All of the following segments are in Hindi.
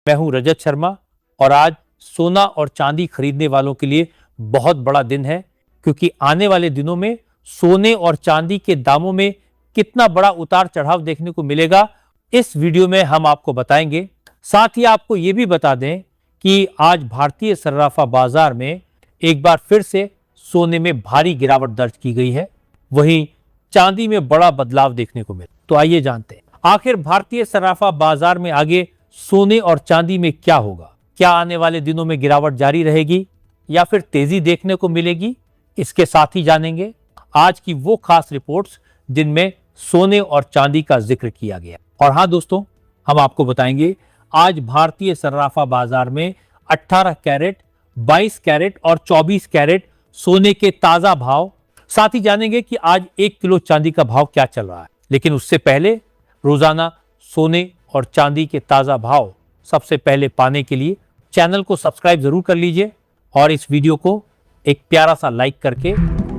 मैं हूं रजत शर्मा और आज सोना और चांदी खरीदने वालों के लिए बहुत बड़ा दिन है, क्योंकि आने वाले दिनों में सोने और चांदी के दामों में कितना बड़ा उतार चढ़ाव देखने को मिलेगा, इस वीडियो में हम आपको बताएंगे। साथ ही आपको ये भी बता दें कि आज भारतीय सर्राफा बाजार में एक बार फिर से सोने में भारी गिरावट दर्ज की गई है, वहीं चांदी में बड़ा बदलाव देखने को मिला। तो आइए जानते हैं आखिर भारतीय सर्राफा बाजार में आगे सोने और चांदी में क्या होगा। क्या आने वाले दिनों में गिरावट जारी रहेगी या फिर तेजी देखने को मिलेगी, इसके साथ ही जानेंगे आज की वो खास रिपोर्ट्स जिनमें सोने और चांदी का जिक्र किया गया। और हाँ दोस्तों, हम आपको बताएंगे आज भारतीय सर्राफा बाजार में 18 कैरेट, 22 कैरेट और 24 कैरेट सोने के ताजा भाव, साथ ही जानेंगे कि आज 1 किलो चांदी का भाव क्या चल रहा है। लेकिन उससे पहले रोजाना सोने और चांदी के ताजा भाव सबसे पहले पाने के लिए चैनल को सब्सक्राइब जरूर कर लीजिए और इस वीडियो को एक प्यारा सा लाइक करके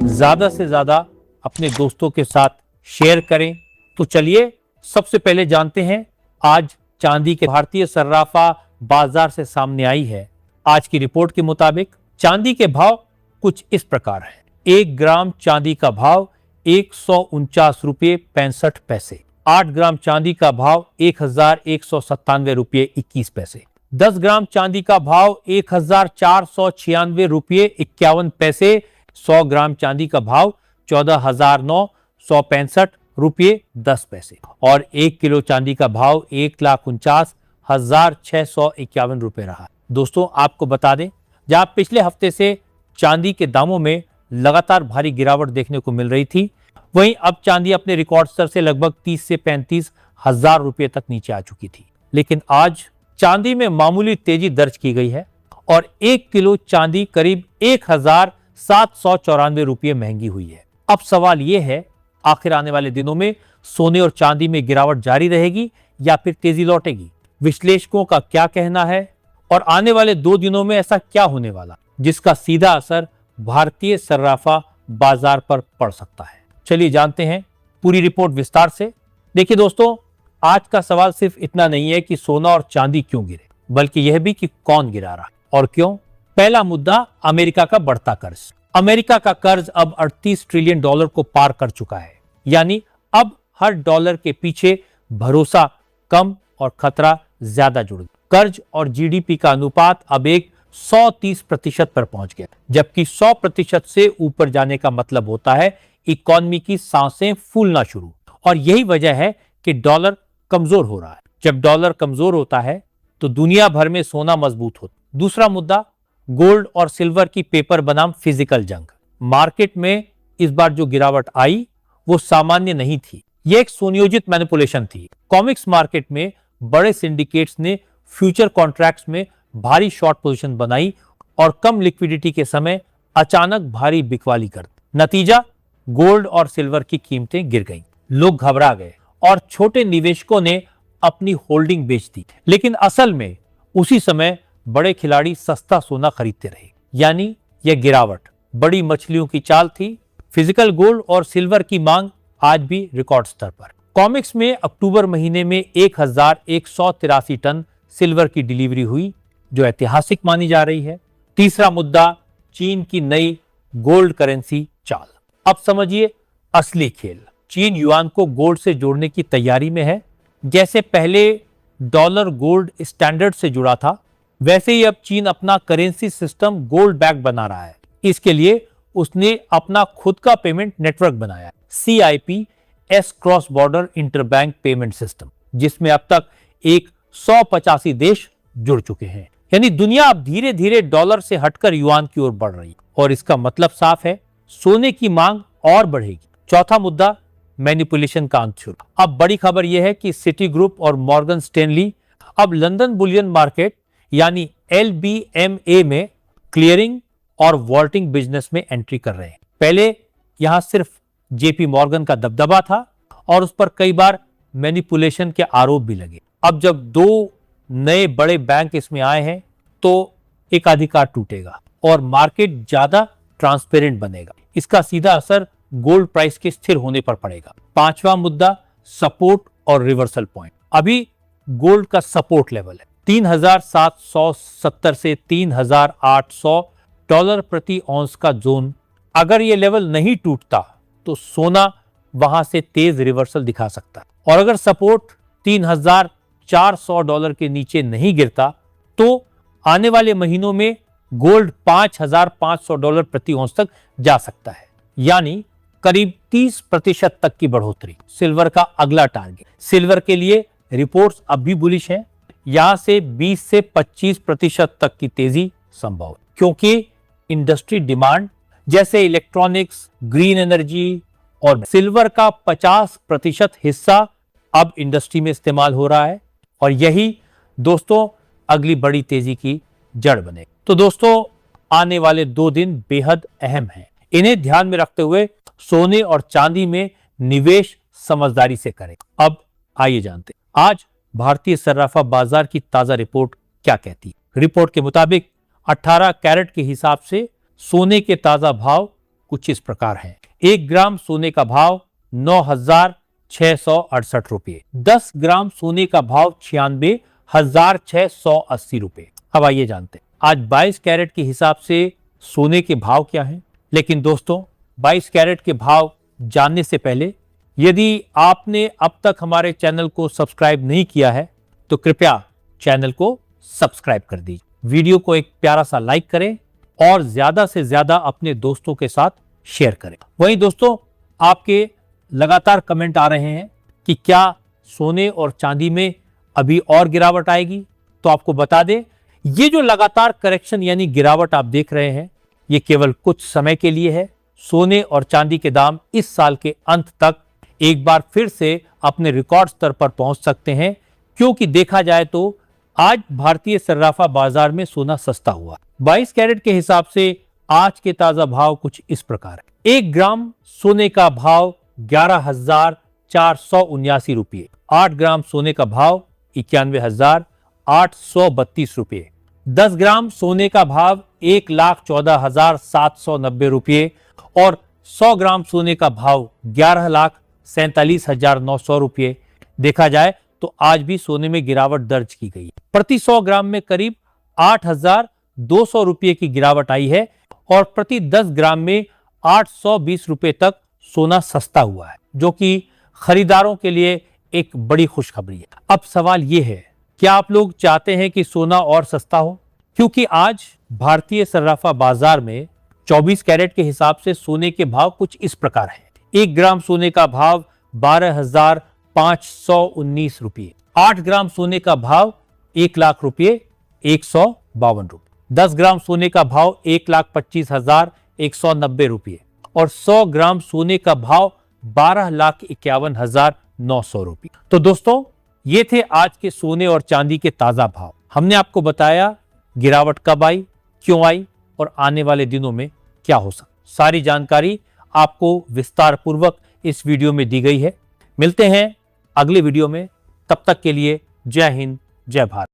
ज्यादा से ज्यादा अपने दोस्तों के साथ शेयर करें। तो चलिए सबसे पहले जानते हैं आज चांदी के भारतीय सर्राफा बाजार से सामने आई है आज की रिपोर्ट के मुताबिक चांदी के भाव कुछ इस प्रकार है। 1 ग्राम चांदी का भाव 149 रुपये 65 पैसे। 8 ग्राम चांदी का भाव 1197 रुपये 21 पैसे। 10 ग्राम चांदी का भाव 1496 रुपये 51 पैसे। 100 ग्राम चांदी का भाव 14,965 रुपये 10 पैसे और 1 किलो चांदी का भाव 1,49,651 रुपये रहा। दोस्तों आपको बता दें, जहां पिछले हफ्ते से चांदी के दामों में लगातार भारी गिरावट देखने को मिल रही थी, वहीं अब चांदी अपने रिकॉर्ड स्तर से लगभग 30 से 35 हजार रुपये तक नीचे आ चुकी थी। लेकिन आज चांदी में मामूली तेजी दर्ज की गई है और 1 किलो चांदी करीब 1,794 रुपये महंगी हुई है। अब सवाल यह है, आखिर आने वाले दिनों में सोने और चांदी में गिरावट जारी रहेगी या फिर तेजी लौटेगी? विश्लेषकों का क्या कहना है और आने वाले 2 दिनों में ऐसा क्या होने वाला जिसका सीधा असर भारतीय सर्राफा बाजार पर पड़ सकता है? चलिए जानते हैं पूरी रिपोर्ट विस्तार से। देखिए दोस्तों, आज का सवाल सिर्फ इतना नहीं है कि सोना और चांदी क्यों गिरे, बल्कि यह भी कि कौन गिरा रहा और क्यों। पहला मुद्दा अमेरिका का बढ़ता कर्ज। अमेरिका का कर्ज अब 38 ट्रिलियन डॉलर को पार कर चुका है, यानी अब हर डॉलर के पीछे भरोसा कम और खतरा ज्यादा जुड़ गया। कर्ज और जीडीपी का अनुपात अब एक 130% पर पहुंच गया, जबकि 100% से ऊपर जाने का मतलब होता है इकोनॉमी की सांसें फूलना शुरू। और यही वजह है कि डॉलर कमजोर हो रहा है। जब डॉलर कमजोर होता है तो दुनिया भर में सोना मजबूत होता। दूसरा मुद्दा गोल्ड और सिल्वर की पेपर बनाम फिजिकल जंग। मार्केट में इस बार जो गिरावट आई वो सामान्य नहीं थी, यह एक सुनियोजित मैनिपुलेशन थी। कॉमिक्स मार्केट में बड़े सिंडिकेट्स ने फ्यूचर कॉन्ट्रैक्ट्स में भारी शॉर्ट पोजीशन बनाई और कम लिक्विडिटी के समय अचानक भारी बिकवाली कर दी। नतीजा, गोल्ड और सिल्वर की कीमतें गिर गईं। लोग घबरा गए और छोटे निवेशकों ने अपनी होल्डिंग बेच दी। लेकिन असल में उसी समय बड़े खिलाड़ी सस्ता सोना खरीदते रहे, यानी यह गिरावट बड़ी मछलियों की चाल थी। फिजिकल गोल्ड और सिल्वर की मांग आज भी रिकॉर्ड स्तर पर। कॉमिक्स में अक्टूबर महीने में 1183 टन सिल्वर की डिलीवरी हुई, जो ऐतिहासिक मानी जा रही है। तीसरा मुद्दा चीन की नई गोल्ड करेंसी चाल। अब समझिए असली खेल। चीन युआन को गोल्ड से जोड़ने की तैयारी में है। जैसे पहले डॉलर गोल्ड स्टैंडर्ड से जुड़ा था, वैसे ही अब चीन अपना करेंसी सिस्टम गोल्ड बैक बना रहा है। इसके लिए उसने अपना खुद का पेमेंट नेटवर्क बनाया, CIPS cross border interbank payment system, जिसमें अब तक 185 देश जुड़ चुके हैं। यानी दुनिया अब धीरे धीरे डॉलर से हटकर युआन की ओर बढ़ रही है और इसका मतलब साफ है, सोने की मांग और बढ़ेगी। चौथा मुद्दा मैनिपुलेशन का अंत शुरू। अब बड़ी खबर यह है कि सिटी ग्रुप और मॉर्गन स्टैनली अब लंदन बुलियन मार्केट यानी LBMA में क्लियरिंग और वॉल्टिंग बिजनेस में एंट्री कर रहे हैं। पहले यहां सिर्फ JP मॉर्गन का दबदबा था और उस पर कई बार मैनिपुलेशन के आरोप भी लगे। अब जब 2 नए बड़े बैंक इसमें आए हैं तो एकाधिकार टूटेगा और मार्केट ज्यादा ट्रांसपेरेंट बनेगा। इसका सीधा असर गोल्ड प्राइस के स्थिर होने पर पड़ेगा। पांचवा मुद्दा सपोर्ट और रिवर्सल पॉइंट। अभी गोल्ड का सपोर्ट लेवल है $3,770 से $3,800 प्रति औंस का जोन, अगर ये लेवल नहीं टूटता तो सोना वहां से तेज रिवर्सल दिखा सकता है। और अगर सपोर्ट $3,400 के नीचे नहीं गिरता तो आने वाले महीनों में गोल्ड $5,500 प्रति औंस तक जा सकता है, यानी करीब 30% तक की बढ़ोतरी। सिल्वर का अगला टारगेट, सिल्वर के लिए रिपोर्ट्स अब भी बुलिश हैं, यहां से 20 से 25% तक की तेजी संभव है, क्योंकि इंडस्ट्री डिमांड जैसे इलेक्ट्रॉनिक्स, ग्रीन एनर्जी और सिल्वर का 50% हिस्सा अब इंडस्ट्री में इस्तेमाल हो रहा है और यही दोस्तों अगली बड़ी तेजी की जड़ बने। तो दोस्तों आने वाले 2 दिन बेहद अहम हैं, इन्हें ध्यान में रखते हुए सोने और चांदी में निवेश समझदारी से करें। अब आइए जानते हैं आज भारतीय सर्राफा बाजार की ताजा रिपोर्ट क्या कहती है। रिपोर्ट के मुताबिक 18 कैरेट के हिसाब से सोने के ताजा भाव कुछ इस प्रकार हैं। 1 ग्राम सोने का भाव 9,668 रुपये, 10 ग्राम सोने का भाव 96,680 रुपये। अब आइए जानते हैं आज 22 कैरेट के हिसाब से सोने के भाव क्या हैं। लेकिन दोस्तों 22 कैरेट के भाव जानने से पहले यदि आपने अब तक हमारे चैनल को सब्सक्राइब नहीं किया है तो कृपया चैनल को सब्सक्राइब कर दीजिए, वीडियो को एक प्यारा सा लाइक करें और ज्यादा से ज्यादा अपने दोस्तों के साथ शेयर करें। वहीं दोस्तों आपके लगातार कमेंट आ रहे हैं कि क्या सोने और चांदी में अभी और गिरावट आएगी, तो आपको बता दें ये जो लगातार करेक्शन यानी गिरावट आप देख रहे हैं ये केवल कुछ समय के लिए है। सोने और चांदी के दाम इस साल के अंत तक एक बार फिर से अपने रिकॉर्ड स्तर पर पहुंच सकते हैं, क्योंकि देखा जाए तो आज भारतीय सर्राफा बाजार में सोना सस्ता हुआ। 22 कैरेट के हिसाब से आज के ताजा भाव कुछ इस प्रकार है। 1 ग्राम सोने का भाव 11,479 रुपये, 8 ग्राम सोने का भाव 91,832 रुपये, 10 ग्राम सोने का भाव 1,14,790 रुपये और 100 ग्राम सोने का भाव 11,47,900 रुपये। देखा जाए तो आज भी सोने में गिरावट दर्ज की गई है। प्रति 100 ग्राम में करीब 8,200 रुपये की गिरावट आई है और प्रति 10 ग्राम में 820 रुपये तक सोना सस्ता हुआ है, जो कि खरीदारों के लिए एक बड़ी खुशखबरी है। अब सवाल यह है, क्या आप लोग चाहते हैं कि सोना और सस्ता हो? क्योंकि आज भारतीय सर्राफा बाजार में 24 कैरेट के हिसाब से सोने के भाव कुछ इस प्रकार हैं। 1 ग्राम सोने का भाव 12,519 रुपये, 8 ग्राम सोने का भाव 1,00,000 रुपये 152 रुपये, 10 ग्राम सोने का भाव 1,25,190 रुपये और 100 ग्राम सोने का भाव 12,51,900 रुपये। तो दोस्तों ये थे आज के सोने और चांदी के ताजा भाव। हमने आपको बताया गिरावट कब आई, क्यों आई और आने वाले दिनों में क्या हो सकता। सारी जानकारी आपको विस्तार पूर्वक इस वीडियो में दी गई है। मिलते हैं अगले वीडियो में, तब तक के लिए जय हिंद, जय भारत।